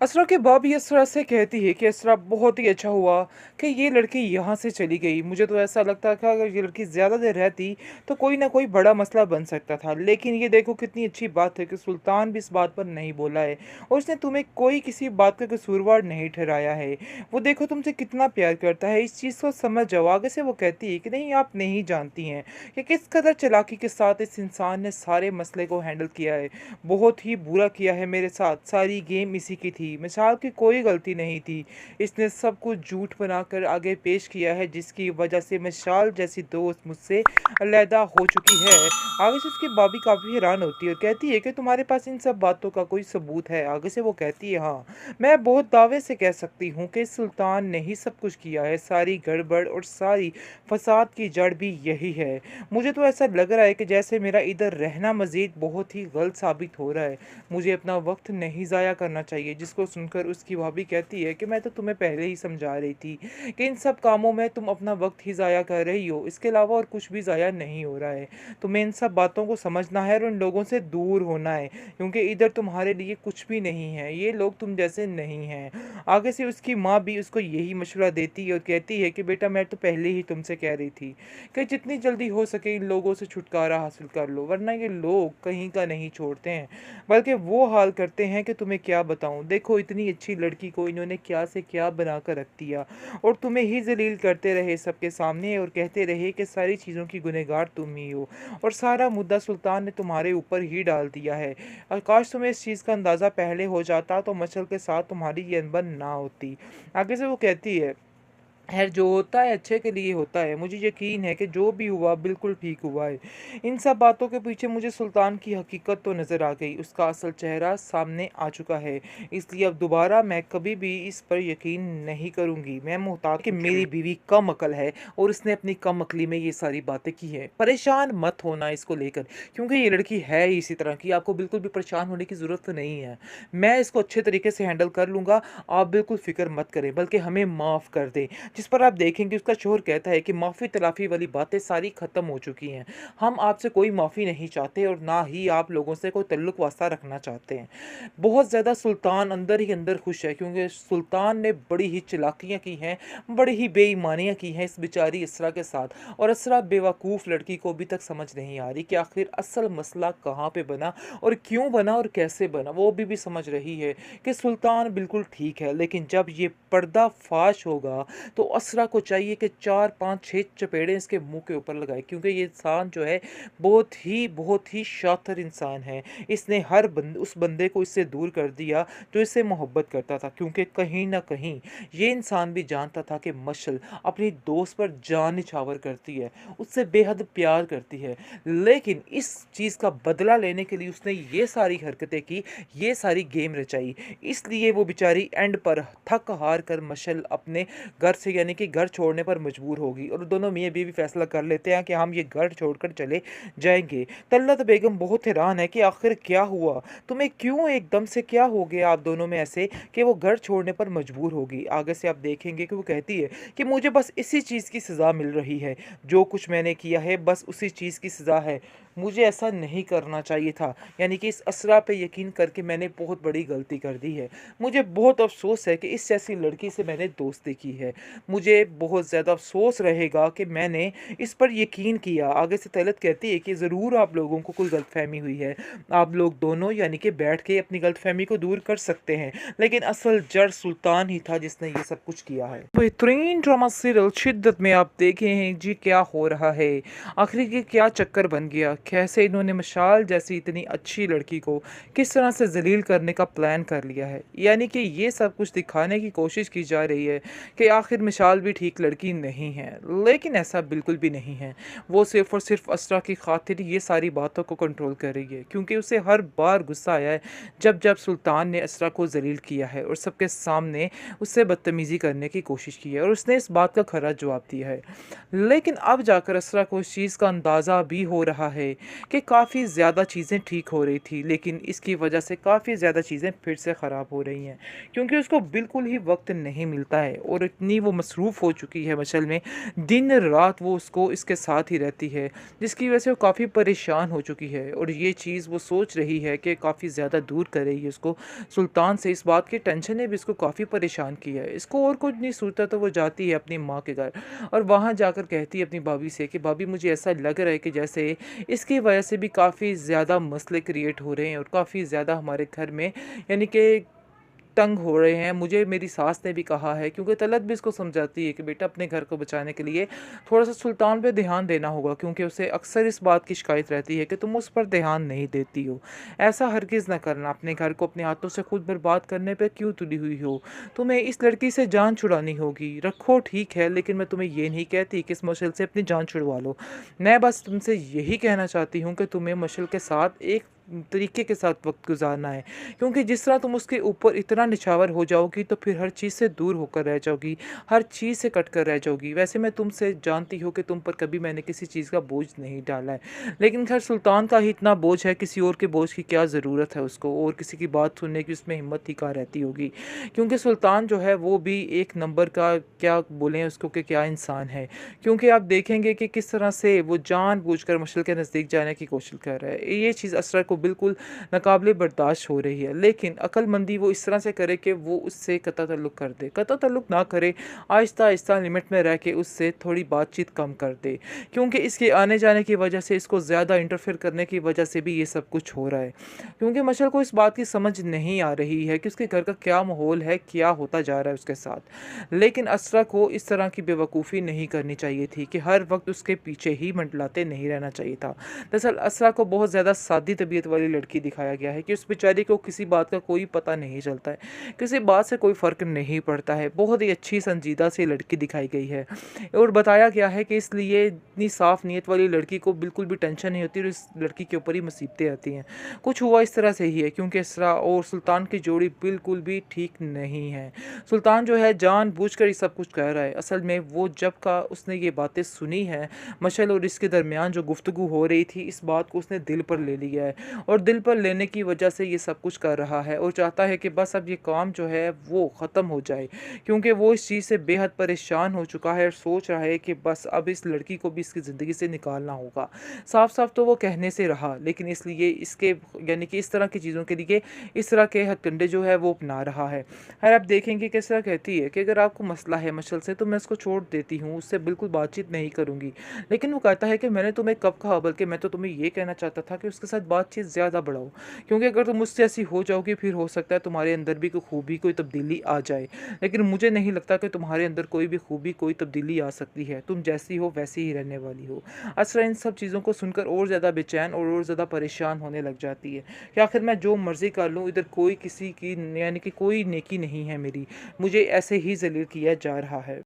असरा के बाप ये असरा से कहती है कि असरा बहुत ही अच्छा हुआ कि ये लड़की यहाँ से चली गई। मुझे तो ऐसा लगता था अगर ये लड़की ज़्यादा देर रहती तो कोई ना कोई बड़ा मसला बन सकता था, लेकिन ये देखो कितनी अच्छी बात है कि सुल्तान भी इस बात पर नहीं बोला है और उसने तुम्हें कोई किसी बात का कसूरवार नहीं ठहराया है। वो देखो तुमसे कितना प्यार करता है, इस चीज़ को समझ जाओ। आगे से वो कहती है कि नहीं, आप नहीं जानती हैं कि किस कदर चालाकी के साथ इस इंसान ने सारे मसले को हैंडल किया है। बहुत ही बुरा किया है मेरे साथ, सारी गेम इसी की थी, मिसाल की कोई गलती नहीं थी। इसने सब कुछ झूठ बनाकर आगे पेश किया है, जिसकी वजह से मिसाल जैसी दोस्त मुझसे अलहदा हो चुकी है। आगे से उसकी भाभी काफ़ी हैरान होती है और कहती है कि तुम्हारे पास इन सब बातों का कोई सबूत है? आगे से वो कहती है हाँ, मैं बहुत दावे से कह सकती हूँ कि सुल्तान ने ही सब कुछ किया है। सारी गड़बड़ और सारी फसाद की जड़ भी यही है। मुझे तो ऐसा लग रहा है कि जैसे मेरा इधर रहना मज़ीद बहुत ही गलत साबित हो रहा है। मुझे अपना वक्त नहीं ज़ाया करना चाहिए। जिसको सुनकर उसकी भाभी कहती है कि मैं तो तुम्हें पहले ही समझा रही थी कि इन सब कामों में तुम अपना वक्त ही ज़ाया कर रही हो, इसके अलावा और कुछ भी ज़ाया नहीं हो रहा है। तुम्हें इन सब बातों को समझना है और उन लोगों से दूर होना है, क्योंकि इधर तुम्हारे लिए कुछ भी नहीं है, ये लोग तुम जैसे नहीं हैं। आगे से उसकी माँ भी उसको यही मशवरा देती है और कहती है कि बेटा, मैं तो पहले ही तुमसे कह रही थी कि जितनी जल्दी हो सके इन लोगों से छुटकारा हासिल कर लो, वरना ये लोग कहीं का नहीं छोड़ते हैं, बल्कि वो हाल करते हैं कि तुम्हें क्या बताऊं। देखो इतनी अच्छी लड़की को इन्होंने क्या से क्या बना कर रख दिया और तुम्हें ही जलील करते रहे सबके सामने और कहते रहे कि सारी चीज़ों की गुनहगार तुम ही हो और सारा मुद्दा सुल्तान ने तुम्हारे ऊपर ही डाल दिया है। और काश तुम्हें इस चीज़ का अंदाज़ा पहले हो जाता तो मचल के साथ तुम्हारी ये अनबन ना होती। आगे से वो कहती है, खैर जो होता है अच्छे के लिए होता है, मुझे यकीन है कि जो भी हुआ बिल्कुल ठीक हुआ है। इन सब बातों के पीछे मुझे सुल्तान की हकीकत तो नज़र आ गई, उसका असल चेहरा सामने आ चुका है। इसलिए अब दोबारा मैं कभी भी इस पर यकीन नहीं करूंगी। मैं मुहताज कि मेरी बीवी कम अकल है और उसने अपनी कम अकली में ये सारी बातें की हैं। परेशान मत होना इसको लेकर, क्योंकि ये लड़की है ही इसी तरह की, आपको बिल्कुल भी परेशान होने की ज़रूरत तो नहीं है। मैं इसको अच्छे तरीके से हैंडल कर लूँगा, आप बिल्कुल फ़िक्र मत करें, बल्कि हमें माफ़ कर दें। जिस पर आप देखेंगे उसका शोहर कहता है कि माफ़ी तलाफ़ी वाली बातें सारी ख़त्म हो चुकी हैं। हम आपसे कोई माफ़ी नहीं चाहते और ना ही आप लोगों से कोई तल्लुक़ वास्ता रखना चाहते हैं। बहुत ज़्यादा सुल्तान अंदर ही अंदर खुश है, क्योंकि सुल्तान ने बड़ी ही चालाकियाँ की हैं, बड़ी ही बेईमानियाँ की हैं इस बेचारी इसरा के साथ, और इसरा बेवकूफ़ लड़की को अभी तक समझ नहीं आ रही कि आखिर असल मसला कहाँ पे बना और क्यों बना और कैसे बना। वो अभी भी समझ रही है कि सुल्तान बिल्कुल ठीक है, लेकिन जब ये पर्दा फाश होगा तो असरा को चाहिए कि 4 5 6 चपेड़े इसके मुंह के ऊपर लगाए, क्योंकि ये इंसान जो है बहुत ही शातिर इंसान है। इसने उस बंदे को इससे दूर कर दिया जो इससे मोहब्बत करता था, क्योंकि कहीं ना कहीं ये इंसान भी जानता था कि मशल अपनी दोस्त पर जान निछावर करती है, उससे बेहद प्यार करती है, लेकिन इस चीज़ का बदला लेने के लिए उसने ये सारी हरकतें की, ये सारी गेम रचाई। इसलिए वो बेचारी एंड पर थक हार कर मशल अपने घर से यानी कि घर छोड़ने पर मजबूर होगी और दोनों मियाँ बीवी फैसला कर लेते हैं कि हम ये घर छोड़कर चले जाएंगे। तल्लत बेगम बहुत हैरान है कि आखिर क्या हुआ, तुम्हें क्यों एकदम से क्या हो गया आप दोनों में ऐसे कि वो घर छोड़ने पर मजबूर होगी। आगे से आप देखेंगे कि वो कहती है कि मुझे बस इसी चीज़ की सज़ा मिल रही है, जो कुछ मैंने किया है बस उसी चीज़ की सज़ा है, मुझे ऐसा नहीं करना चाहिए था। यानी कि इस असरा पे यकीन करके मैंने बहुत बड़ी गलती कर दी है। मुझे बहुत अफसोस है कि इस जैसी लड़की से मैंने दोस्ती की है। मुझे बहुत ज़्यादा अफ़सोस रहेगा कि मैंने इस पर यकीन किया। आगे से तलत कहती है कि ज़रूर आप लोगों को कोई गलतफ़हमी हुई है। आप लोग दोनों यानी कि बैठ के अपनी गलतफ़हमी को दूर कर सकते हैं, लेकिन असल जड़ सुल्तान ही था जिसने ये सब कुछ किया है। बेहतरीन ड्रामा सीरियल शिद्दत में आप देखे हैं जी क्या हो रहा है, आखिर ये क्या चक्कर बन गया, कैसे इन्होंने मशाल जैसी इतनी अच्छी लड़की को किस तरह से जलील करने का प्लान कर लिया है। यानी कि ये सब कुछ दिखाने की कोशिश की जा रही है कि आखिर मिसाल भी ठीक लड़की नहीं है, लेकिन ऐसा बिल्कुल भी नहीं है। वो सिर्फ़ और सिर्फ असरा की खातिर ये सारी बातों को कंट्रोल कर रही है, क्योंकि उसे हर बार गुस्सा आया है जब जब सुल्तान ने असरा को जलील किया है और सबके सामने उससे बदतमीज़ी करने की कोशिश की है, और उसने इस बात का खरा जवाब दिया है। लेकिन अब जाकर असरा को इस चीज़ का अंदाज़ा भी हो रहा है है कि काफ़ी ज़्यादा चीज़ें ठीक हो रही थी, लेकिन इसकी वजह से काफ़ी ज़्यादा चीज़ें फिर से ख़राब हो रही हैं। क्योंकि उसको बिल्कुल ही वक़्त नहीं मिलता है और इतनी वो मसरूफ़ हो चुकी है मशल में, दिन-रात वो उसको इसके साथ ही रहती है, जिसकी वजह से वो काफ़ी परेशान हो चुकी है और ये चीज़ वो सोच रही है कि काफ़ी ज़्यादा दूर करेगी उसको सुल्तान से। इस बात की टेंशन ने भी इसको काफ़ी परेशान किया है। इसको और कुछ नहीं सूझता तो वो जाती है अपनी माँ के घर और वहाँ जाकर कहती है अपनी भाभी से कि भाभी मुझे ऐसा लग रहा है कि जैसे इसकी वजह से भी काफ़ी ज़्यादा मसले क्रिएट हो रहे हैं और काफ़ी ज़्यादा हमारे घर में यानी कि तंग हो रहे हैं। मुझे मेरी सास ने भी कहा है, क्योंकि तलत भी इसको समझाती है कि बेटा अपने घर को बचाने के लिए थोड़ा-सा सुल्तान पे ध्यान देना होगा, क्योंकि उसे अक्सर इस बात की शिकायत रहती है कि तुम उस पर ध्यान नहीं देती हो। ऐसा हरगिज़ ना करना, अपने घर को अपने हाथों से खुद बर्बाद करने पे क्यों तुली हुई हो? तुम्हें इस लड़की से जान छुड़ानी होगी। रखो ठीक है, लेकिन मैं तुम्हें ये नहीं कहती कि इस मशल से अपनी जान छुड़वा लो। मैं बस तुमसे यही कहना चाहती हूँ कि तुम्हें मशल के साथ एक तरीके के साथ वक़्त गुज़ारना है। क्योंकि जिस तरह तुम उसके ऊपर इतना निछावर हो जाओगी तो फिर हर चीज़ से दूर होकर रह जाओगी, हर चीज़ से कट कर रह जाओगी। वैसे मैं तुमसे जानती हूँ कि तुम पर कभी मैंने किसी चीज़ का बोझ नहीं डाला है, लेकिन ख़ैर सुल्तान का ही इतना बोझ है, किसी और के बोझ की क्या ज़रूरत है उसको, और किसी की बात सुनने की उसमें हिम्मत ही कहाँ रहती होगी। क्योंकि सुल्तान जो है वो भी एक नंबर का, क्या बोलें उसको, कि क्या इंसान है। क्योंकि आप देखेंगे कि किस तरह से वो जानबूझकर मशल के नज़दीक जाने की कोशिश कर रहा है। ये चीज़ असरा को बिल्कुल नाकाबिले बर्दाश्त हो रही है, लेकिन अक्लमंदी वो इस तरह से करे कि वो उससे कता ताल्लुक़ कर दे। कता ताल्लुक़ ना करे, आहिस्ता-आहिस्ता लिमिट में रह के उससे थोड़ी बातचीत कम कर दे। क्योंकि इसके आने-जाने की वजह से, इसको ज़्यादा इंटरफेयर करने की वजह से भी ये सब कुछ हो रहा है। क्योंकि मशल को इस बात की समझ नहीं आ रही है कि उसके घर का क्या माहौल है, क्या होता जा रहा है उसके साथ। लेकिन असरा को इस तरह की बेवकूफ़ी नहीं करनी चाहिए थी कि हर वक़्त उसके पीछे ही मंडलाते नहीं रहना चाहिए था। दरअसल असरा को बहुत ज़्यादा सादी तबीयत वाली लड़की दिखाया गया है कि उस बेचारी को किसी बात का कोई पता नहीं चलता है, किसी बात से कोई फ़र्क नहीं पड़ता है। बहुत ही अच्छी संजीदा सी लड़की दिखाई गई है और बताया गया है कि इसलिए इतनी साफ़ नीयत वाली लड़की को बिल्कुल भी टेंशन नहीं होती और इस लड़की के ऊपर ही मुसीबतें आती हैं। कुछ हुआ इस तरह से ही है, क्योंकि इसरा और सुल्तान की जोड़ी बिल्कुल भी ठीक नहीं है। सुल्तान जो है जानबूझकर ये सब कुछ कर रहा है। असल में वो जब का उसने ये बातें सुनी हैं, मशल और इसके दरमियान जो गुफ्तगू हो रही थी, इस बात को उसने दिल पर ले लिया है और दिल पर लेने की वजह से ये सब कुछ कर रहा है और चाहता है कि बस अब ये काम जो है वो ख़त्म हो जाए। क्योंकि वो इस चीज़ से बेहद परेशान हो चुका है और सोच रहा है कि बस अब इस लड़की को भी इसकी ज़िंदगी से निकालना होगा। साफ-साफ तो वो कहने से रहा, लेकिन इसलिए इसके यानी कि इस तरह की चीज़ों के लिए इस तरह के हथकंडे जो है वो अपना रहा है। और आप देखेंगे किस तरह कहती है कि अगर आपको मसला है मशल से तो मैं उसको छोड़ देती हूँ, उससे बिल्कुल बातचीत नहीं करूँगी। लेकिन वो कहता है कि मैंने तुम्हें कब कहा, बल्कि मैं तो तुम्हें ये कहना चाहता था कि उसके साथ बातचीत ज़्यादा बढ़ाओ। क्योंकि अगर तुम मुझसे ऐसी हो जाओगी फिर हो सकता है तुम्हारे अंदर भी कोई खूबी, कोई तब्दीली आ जाए। लेकिन मुझे नहीं लगता कि तुम्हारे अंदर कोई भी खूबी, कोई तब्दीली आ सकती है। तुम जैसी हो वैसी ही रहने वाली हो। असरा इन सब चीज़ों को सुनकर और ज़्यादा बेचैन और ज़्यादा परेशान होने लग जाती है कि आखिर मैं जो मर्ज़ी कर लूँ, इधर कोई किसी की यानी कि कोई नेकी नहीं है मेरी। मुझे ऐसे ही ज़लील किया जा रहा है।